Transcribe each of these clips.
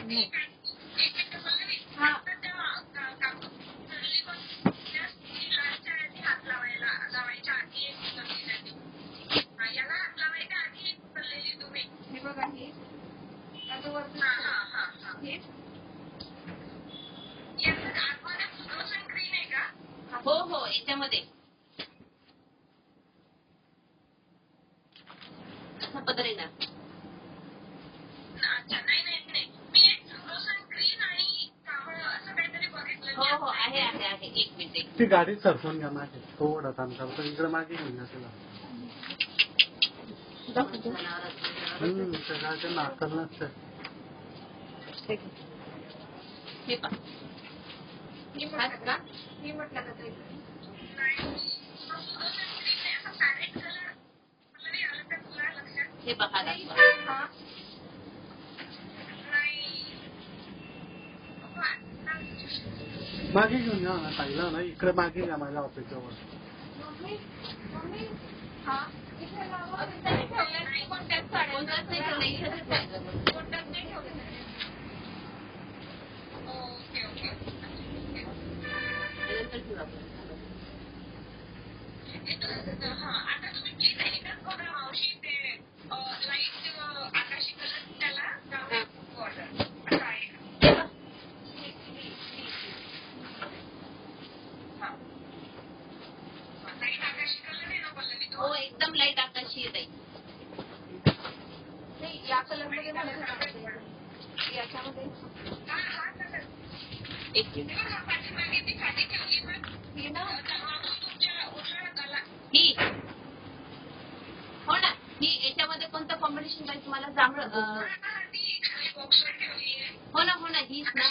नाही. हे बघा हे हो हो याच्यामध्ये कसा पदर येणार. हो हो आहे आहे आहे. एक मिनिट. ती गाडी सरकवून घ्या मागे थोडं काम करतो इकडे मागे घेऊन जा तिला. सगळ्याच्या नाकल नसतं. हे पहा मी म्हटलं का हे बघा मागे घेऊन जा ना ताईला ना इकडे मागे घ्या माझ्या ऑफिस जवळ. हो एकदम लाईट आकाशी आहे ताई. नाही या कलर मध्ये याच्यामध्ये एक ही हो ना ही याच्यामध्ये कोणतं कॉम्बिनेशन पाहिजे तुम्हाला. जांभळ हो ना हीच ना.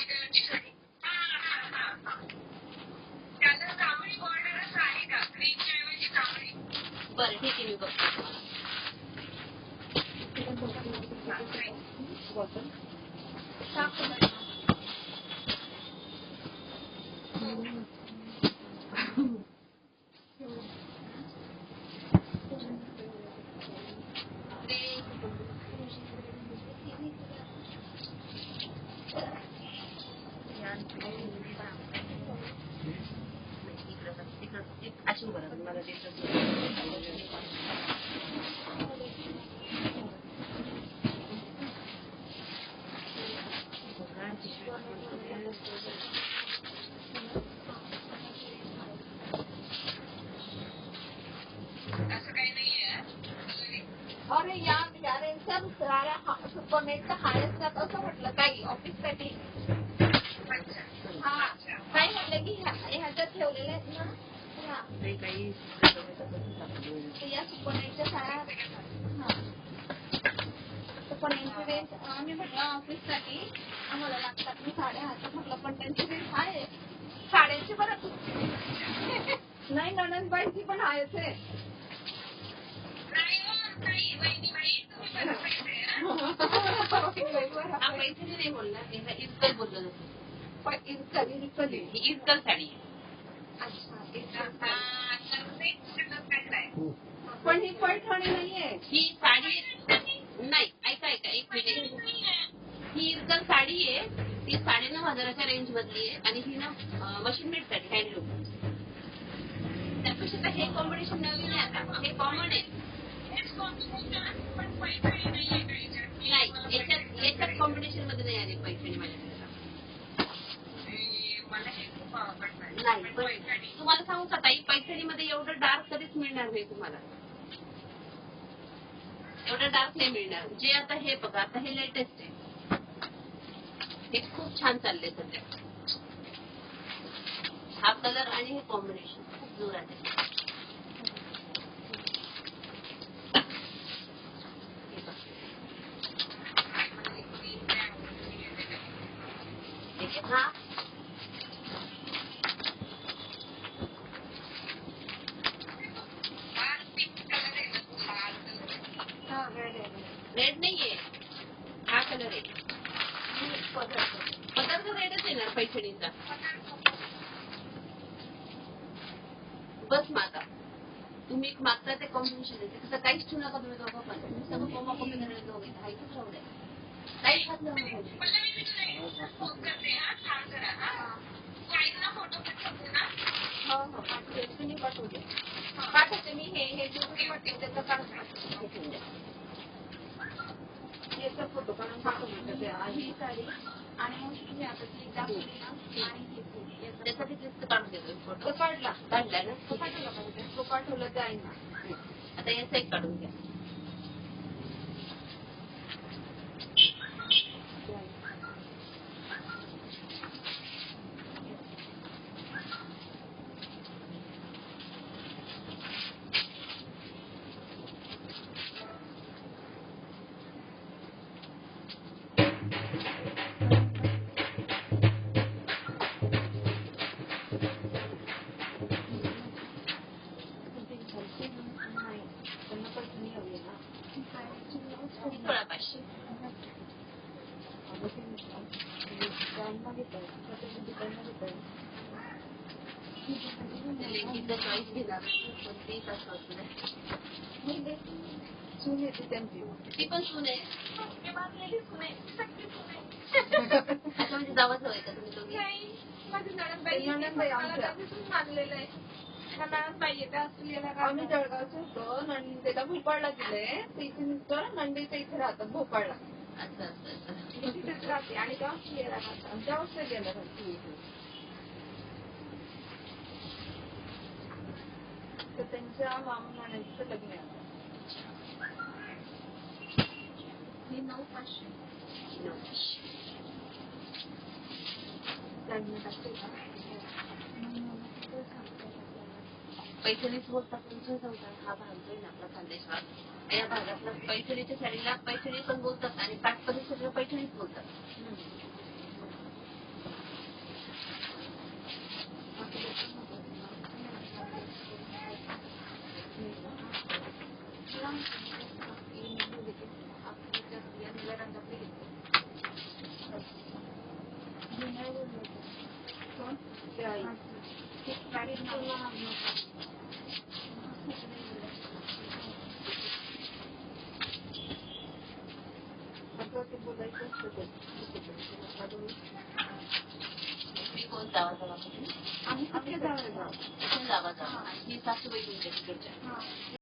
बरं ठीक आहे मी बघतो अशी बरं मला अरे या रेंजचा सुपरनेटचा हायस्ट जात असं म्हटलं काही ऑफिससाठी. हा काय म्हटलं की ह्याच्यात ठेवलेले आहेत ना या सुपरनेटच्या साड्या. सुपरनेटची रेंज आम्ही म्हटलं ऑफिससाठी आम्हाला लागतात मी साड्या हातात म्हटलं पण त्यांची रेंज आहे साड्यांची. बरं नाही नणंदबाईची पण आहेच आहे. पैसे नाही बोलणार इतकं बोललं इतकं साडी. पण ही पैठणी नाहीये ही साडी. नाही ऐका एक मिनिट. ही इतकं साडी आहे ती 9,500च्या रेंज मधली आहे आणि ही ना मशीन मेड साडी हँडलूम. त्यापेक्षा हे कॉम्बिनेशन नवीन आहे आता हे कॉमन आहे. नाही याच्यात कॉम्बिनेशन मध्ये नाही आले पैठणी माझ्याकडे. नाही पण तुम्हाला सांगू का ताई पैठणी मध्ये एवढं डार्क कधीच मिळणार नाही तुम्हाला. एवढं डार्क नाही मिळणार. जे आता हे बघा आता हे लेटेस्ट आहे हे खूप छान चाललंय सध्या. हा कलर आणि हे कॉम्बिनेशन खूप जोरात आहे. हा रेड नाहीये हा कलर आहे. पदार्थ रेडच येणार पैठणीचा. बस माता तुम्ही मागता ते कॉम्बिनेशन आहे त्याचं काहीच ठेवू नका तुम्ही दोघं पण सगळं कोमा कमी करण्याचं वगैरे हायच ठेवलंय. लाईट घातलं पाहिजे. हो हो पाठवते तुम्ही पाठवते. पाठवते मी हे त्याचा काढून याचा फोटो काढून पाठवते. ही साडी आणि मग तुम्ही आता ती दाखवली ना आणि त्यासाठी लिस्ट काढून देतो फोटो. काढला ना तो पाठवला पाहिजे. तो पाठवला जाईल ना. आता याचा एक काढून घ्या. लेडीजचा चॉईस घेणार कोणती कसं सून येते त्यांची ती पण सून आहे. अच्छा म्हणजे जावंच हवंय का तुम्ही दोघी? माझी नणंदबाई आमच्या मानलेलं आहे. नणंदबाई येते ऑस्ट्रेलियाला. आम्ही जळगावचे होतो. नंदेला भोपाळला दिलंय. तिथे मिस्टर नंदेच्या इथे राहतात भोपाळला. अच्छा अच्छा अच्छा तिथेच राहते आणि त्या ऑस्ट्रेलियाला राहतात. त्या ऑस्ट्रेलियाला राहते. तर त्यांच्या मामा मानाचं लग्न आहे. हे 9,500 पैठणीच बोलतात तुमचं सांगतात. हा भाग जो आहे ना आपला खानदेशभाग या भागातला पैठणीच्या साडीला पैठणी पण बोलतात आणि काठ परिसराला पैठणीच बोलतात. कोण जावा जावा आम्ही जावा जावा आणि सासूबाई तुमच्या तिकडच्या.